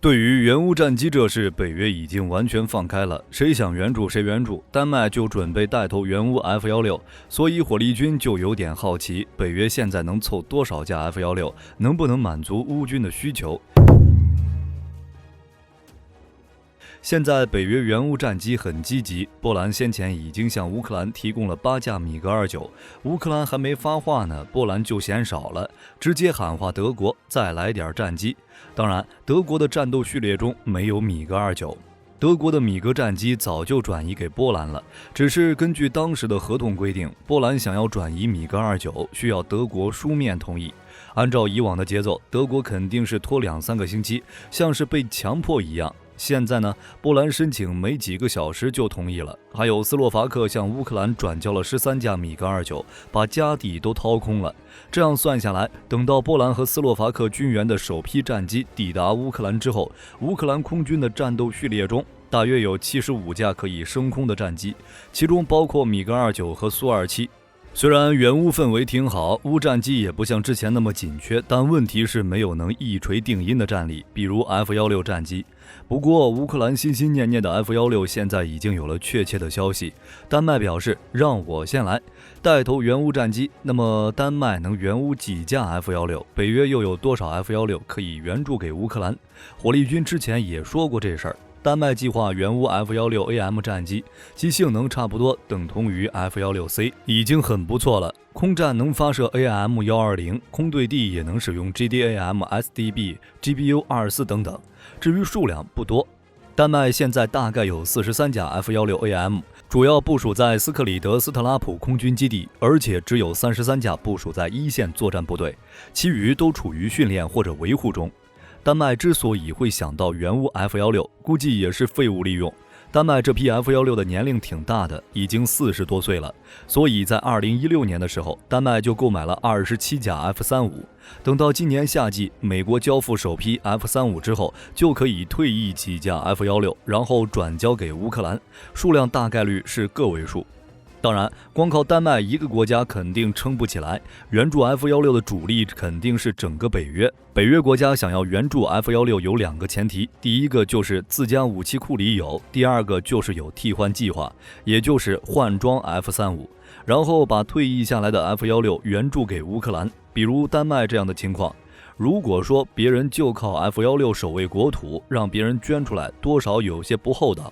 对于援乌战机这事，北约已经完全放开了，谁想援助谁援助。丹麦就准备带头援乌 F-16，所以火力军就有点好奇，北约现在能凑多少架 F-16，能不能满足乌军的需求。现在北约援乌战机很积极，波兰先前已经向乌克兰提供了8架米格29，乌克兰还没发话呢，波兰就嫌少了，直接喊话德国再来点战机。当然，德国的战斗序列中没有米格29，德国的米格战机早就转移给波兰了，只是根据当时的合同规定，波兰想要转移米格29，需要德国书面同意。按照以往的节奏，德国肯定是拖2-3个星期，像是被强迫一样。现在呢，波兰申请没几个小时就同意了，还有斯洛伐克向乌克兰转交了13架米格29，把家底都掏空了。这样算下来，等到波兰和斯洛伐克军援的首批战机抵达乌克兰之后，乌克兰空军的战斗序列中大约有75架可以升空的战机，其中包括米格29和苏27。虽然援乌氛围挺好，乌战机也不像之前那么紧缺，但问题是没有能一锤定音的战力，比如 F-16战机。不过乌克兰心心念念的 F-16现在已经有了确切的消息，丹麦表示让我先来带头援乌战机。那么丹麦能援乌几架 F-16？北约又有多少 F-16可以援助给乌克兰？火力军之前也说过这事儿。丹麦计划援乌 F-16AM 战机，其性能差不多等同于 F-16C， 已经很不错了。空战能发射 AM-120， 空对地也能使用 GDAM、SDB、GBU-24 等等。至于数量不多，丹麦现在大概有43架 F-16AM， 主要部署在斯克里德斯特拉普空军基地，而且只有33架部署在一线作战部队，其余都处于训练或者维护中。丹麦之所以会想到援乌 F-16，估计也是废物利用。丹麦这批 F-16的年龄挺大的，已经40多岁了，所以在2016年的时候，丹麦就购买了27架 F-35。等到今年夏季，美国交付首批 F-35之后，就可以退役几架 F-16，然后转交给乌克兰，数量大概率是个位数。当然，光靠丹麦一个国家肯定撑不起来，援助 F-16的主力肯定是整个北约。北约国家想要援助 F-16有2个前提，第一个就是自家武器库里有，第二个就是有替换计划，也就是换装 F-35，然后把退役下来的 F-16援助给乌克兰。比如丹麦这样的情况，如果说别人就靠 F-16守卫国土，让别人捐出来，多少有些不厚道。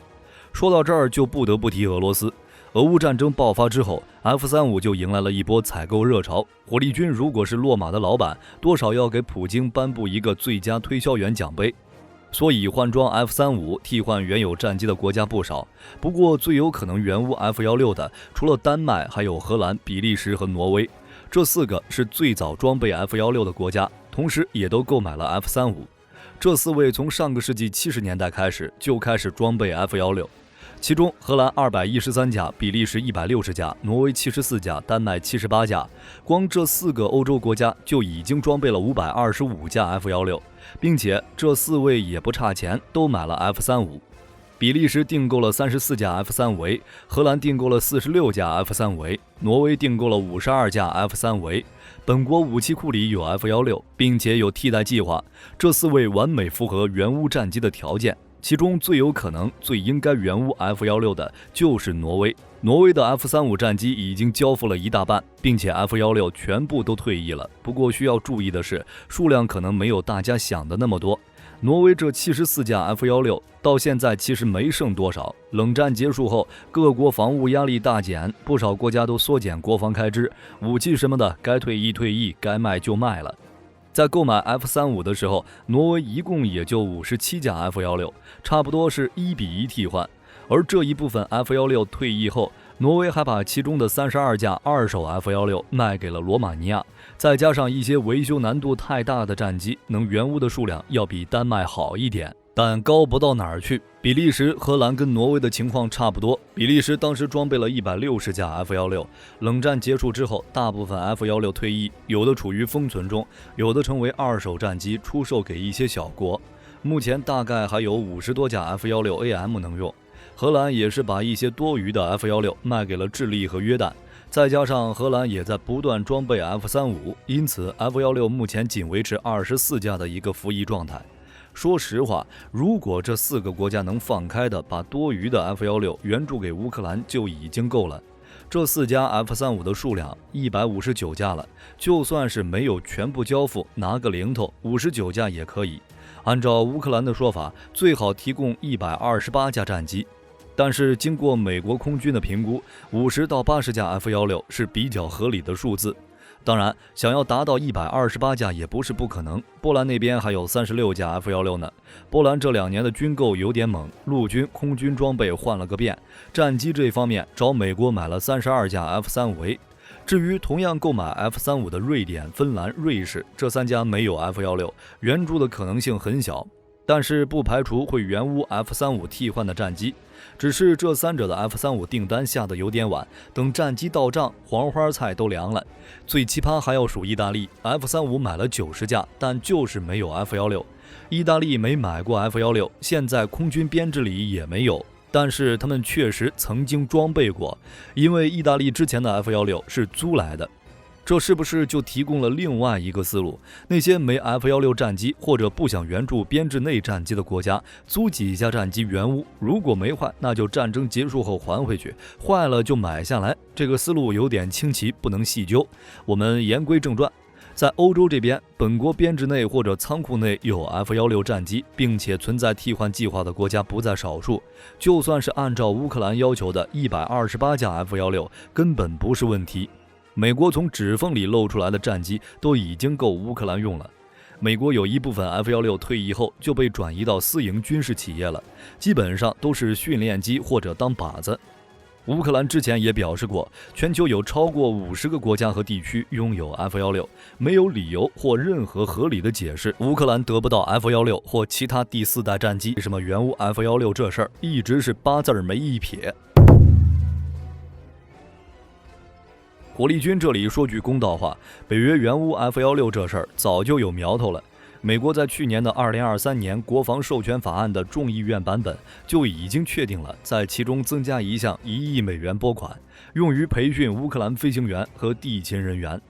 说到这儿就不得不提俄罗斯。俄乌战争爆发之后 ，F-35就迎来了一波采购热潮。火力军如果是洛马的老板，多少要给普京颁布一个最佳推销员奖杯。所以换装 F-35替换原有战机的国家不少，不过最有可能援乌 F-16的，除了丹麦，还有荷兰、比利时和挪威，这4个是最早装备 F-16的国家，同时也都购买了 F-35。这4位从上个世纪70年代开始就开始装备 F-16。其中，荷兰213架，比利时160架，挪威74架，丹麦78架。光这4个欧洲国家就已经装备了525架 F-16，并且这4位也不差钱，都买了 F-35。比利时订购了34架 F-35A， 荷兰订购了46架 F-35A， 挪威订购了52架 F-35A。本国武器库里有 F-16，并且有替代计划，这4位完美符合援乌战机的条件。其中最有可能、最应该援乌 F-16的就是挪威。挪威的 F-35战机已经交付了一大半，并且 F-16全部都退役了。不过需要注意的是，数量可能没有大家想的那么多。挪威这74架 F-16到现在其实没剩多少。冷战结束后，各国防务压力大减，不少国家都缩减国防开支，武器什么的该退役退役，该卖就卖了。在购买 F-35的时候，挪威一共也就57架 F-16，差不多是1比1替换。而这一部分 F-16退役后，挪威还把其中的32架二手 F-16卖给了罗马尼亚，再加上一些维修难度太大的战机，能援乌的数量要比丹麦好一点，但高不到哪儿去。比利时、荷兰跟挪威的情况差不多。比利时当时装备了160架 F-16，冷战结束之后，大部分 F-16退役，有的处于封存中，有的成为二手战机出售给一些小国。目前大概还有50多架 F-16AM 能用。荷兰也是把一些多余的 F-16卖给了智利和约旦，再加上荷兰也在不断装备 F-35，因此 F-16目前仅维持24架的一个服役状态。说实话，如果这4个国家能放开的把多余的 F-16援助给乌克兰就已经够了。这4架 F-35的数量159架了，就算是没有全部交付，拿个零头59架也可以。按照乌克兰的说法，最好提供128架战机。但是经过美国空军的评估，50到80架 F-16是比较合理的数字。当然，想要达到128架也不是不可能。波兰那边还有36架 F-16呢。波兰这2年的军购有点猛，陆军、空军装备换了个遍。战机这方面找美国买了32架 F-35A。至于同样购买 F-35的瑞典、芬兰、瑞士，这3家没有 F-16，援助的可能性很小。但是不排除会援乌 F-35替换的战机，只是这3者的 F-35订单下得有点晚，等战机到账，黄花菜都凉了。最奇葩还要数意大利 ，F-35买了90架，但就是没有 F-16。意大利没买过 F-16，现在空军编制里也没有，但是他们确实曾经装备过，因为意大利之前的 F-16是租来的。这是不是就提供了另外一个思路？那些没 F-16战机或者不想援助编制内战机的国家，租几架战机援乌，如果没坏，那就战争结束后还回去，坏了就买下来。这个思路有点清奇，不能细究。我们言归正传，在欧洲这边，本国编制内或者仓库内有 F-16战机，并且存在替换计划的国家不在少数。就算是按照乌克兰要求的128架 F-16，根本不是问题。美国从指缝里露出来的战机都已经够乌克兰用了。美国有一部分 F-16退役后就被转移到私营军事企业了，基本上都是训练机或者当靶子。乌克兰之前也表示过，全球有超过50个国家和地区拥有 F-16，没有理由或任何合理的解释，乌克兰得不到 F-16或其他第4代战机。什么援乌 F-16这事儿，一直是8字没一撇。火力军这里说句公道话，北约援乌 F-16这事儿早就有苗头了。美国在去年的2023年国防授权法案的众议院版本就已经确定了，在其中增加一项1亿美元拨款，用于培训乌克兰飞行员和地勤人员。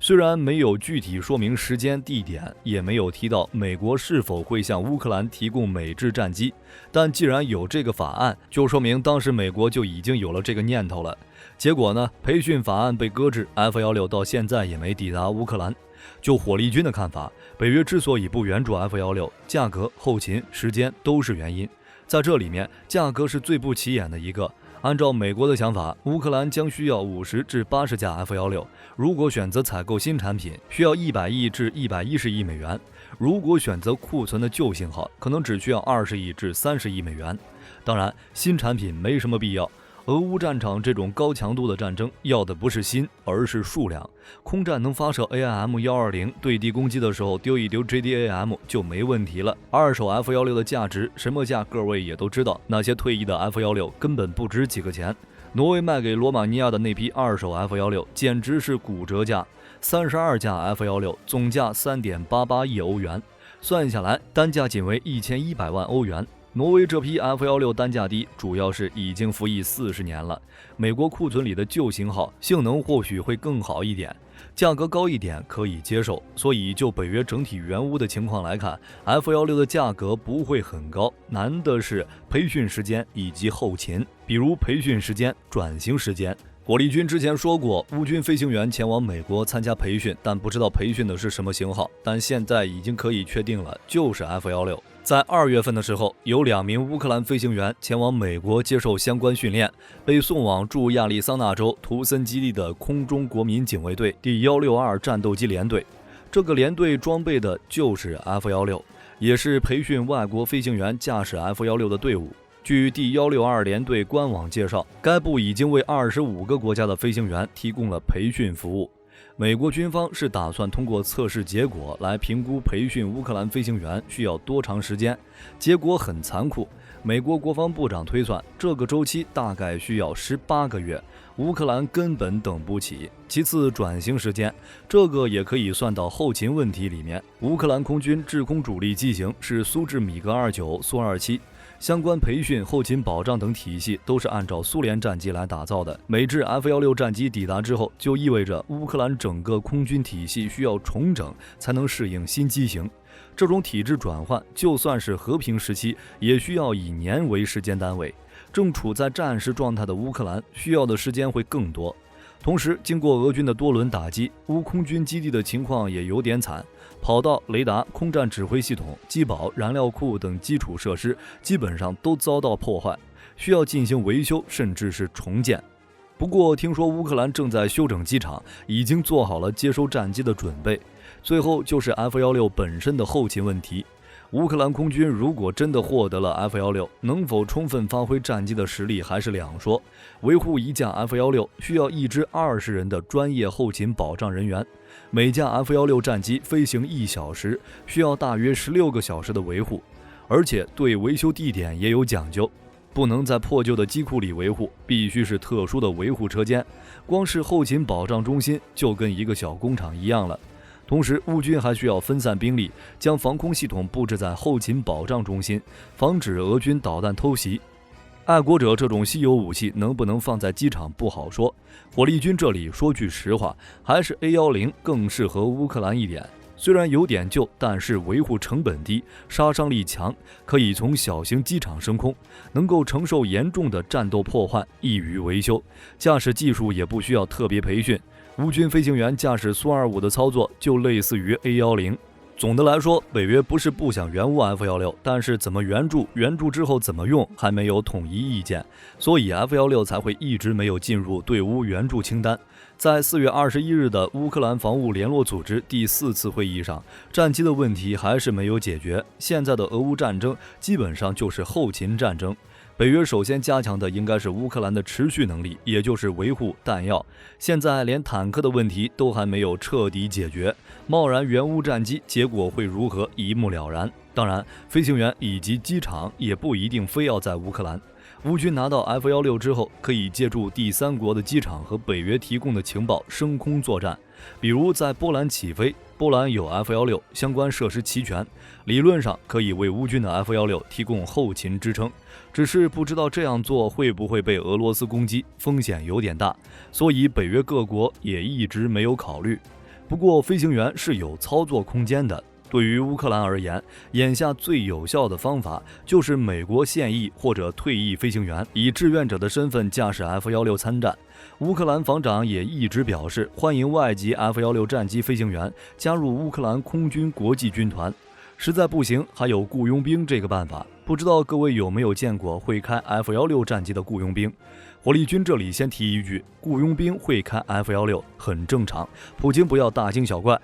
虽然没有具体说明时间、地点，也没有提到美国是否会向乌克兰提供美制战机，但既然有这个法案，就说明当时美国就已经有了这个念头了。结果呢，培训法案被搁置， F-16到现在也没抵达乌克兰。就火力军的看法，北约之所以不援助 F-16，价格、后勤、时间都是原因。在这里面，价格是最不起眼的一个。按照美国的想法，乌克兰将需要50至80架 F-16，如果选择采购新产品，需要100亿至110亿美元；如果选择库存的旧型号，可能只需要20亿至30亿美元。当然，新产品没什么必要。俄乌战场这种高强度的战争，要的不是心，而是数量。空战能发射 AIM-120，对地攻击的时候丢一丢 JDAM 就没问题了。二手 F-16的价值什么价，各位也都知道。那些退役的 F-16根本不值几个钱。挪威卖给罗马尼亚的那批二手 F-16简直是骨折价，32架 F-16总价3.88亿欧元，算下来单价仅为1100万欧元。挪威这批 F-16单价低，主要是已经服役40年了。美国库存里的旧型号性能或许会更好一点，价格高一点可以接受。所以就北约整体援乌的情况来看， F-16的价格不会很高，难的是培训时间以及后勤，比如培训时间、转型时间。火力军之前说过，乌军飞行员前往美国参加培训，但不知道培训的是什么型号。但现在已经可以确定了，就是 F-16。在2月份的时候，有2名乌克兰飞行员前往美国接受相关训练，被送往驻亚利桑那州图森基地的空中国民警卫队第162战斗机联队。这个联队装备的就是 F-16，也是培训外国飞行员驾驶 F-16的队伍。据第162联队官网介绍，该部已经为25个国家的飞行员提供了培训服务。美国军方是打算通过测试结果来评估培训乌克兰飞行员需要多长时间，结果很残酷。美国国防部长推算，这个周期大概需要18个月，乌克兰根本等不起。其次，转型时间，这个也可以算到后勤问题里面。乌克兰空军制空主力机型是苏制米格29、苏27。相关培训、后勤保障等体系都是按照苏联战机来打造的。美制 F-16战机抵达之后，就意味着乌克兰整个空军体系需要重整，才能适应新机型。这种体制转换，就算是和平时期，也需要以年为时间单位。正处在战时状态的乌克兰，需要的时间会更多。同时，经过俄军的多轮打击，乌空军基地的情况也有点惨，跑道、雷达、空战指挥系统、机堡、燃料库等基础设施基本上都遭到破坏，需要进行维修，甚至是重建。不过，听说乌克兰正在修整机场，已经做好了接收战机的准备。最后就是 F-16本身的后勤问题。乌克兰空军如果真的获得了 F-16，能否充分发挥战机的实力还是两说。维护一架 F-16需要一支20人的专业后勤保障人员，每架 F-16战机飞行1小时，需要大约16个小时的维护，而且对维修地点也有讲究，不能在破旧的机库里维护，必须是特殊的维护车间。光是后勤保障中心就跟一个小工厂一样了。同时，乌军还需要分散兵力，将防空系统布置在后勤保障中心，防止俄军导弹偷袭。爱国者这种稀有武器能不能放在机场不好说，火力军这里说句实话，还是 A-10更适合乌克兰一点。虽然有点旧，但是维护成本低，杀伤力强，可以从小型机场升空，能够承受严重的战斗破坏，易于维修，驾驶技术也不需要特别培训。乌军飞行员驾驶苏25的操作就类似于 A-10。总的来说，北约不是不想援乌 F-16，但是怎么援助之后怎么用还没有统一意见，所以 F-16才会一直没有进入对乌援助清单。在4月21日的乌克兰防务联络组织第4次会议上，战机的问题还是没有解决。现在的俄乌战争基本上就是后勤战争。北约首先加强的应该是乌克兰的持续能力，也就是维护弹药。现在连坦克的问题都还没有彻底解决，贸然援乌战机，结果会如何一目了然。当然，飞行员以及机场也不一定非要在乌克兰。乌军拿到 F-16之后，可以借助第三国的机场和北约提供的情报升空作战，比如在波兰起飞，波兰有 F-16，相关设施齐全，理论上可以为乌军的 F-16提供后勤支撑。只是不知道这样做会不会被俄罗斯攻击，风险有点大，所以北约各国也一直没有考虑。不过飞行员是有操作空间的。对于乌克兰而言，眼下最有效的方法就是美国现役或者退役飞行员以志愿者的身份驾驶 F-16参战。乌克兰防长也一直表示欢迎外籍 F-16战机飞行员加入乌克兰空军国际军团。实在不行，还有雇佣兵这个办法。不知道各位有没有见过会开 F-16战机的雇佣兵？火力军这里先提一句，雇佣兵会开 F-16很正常，普京不要大惊小怪。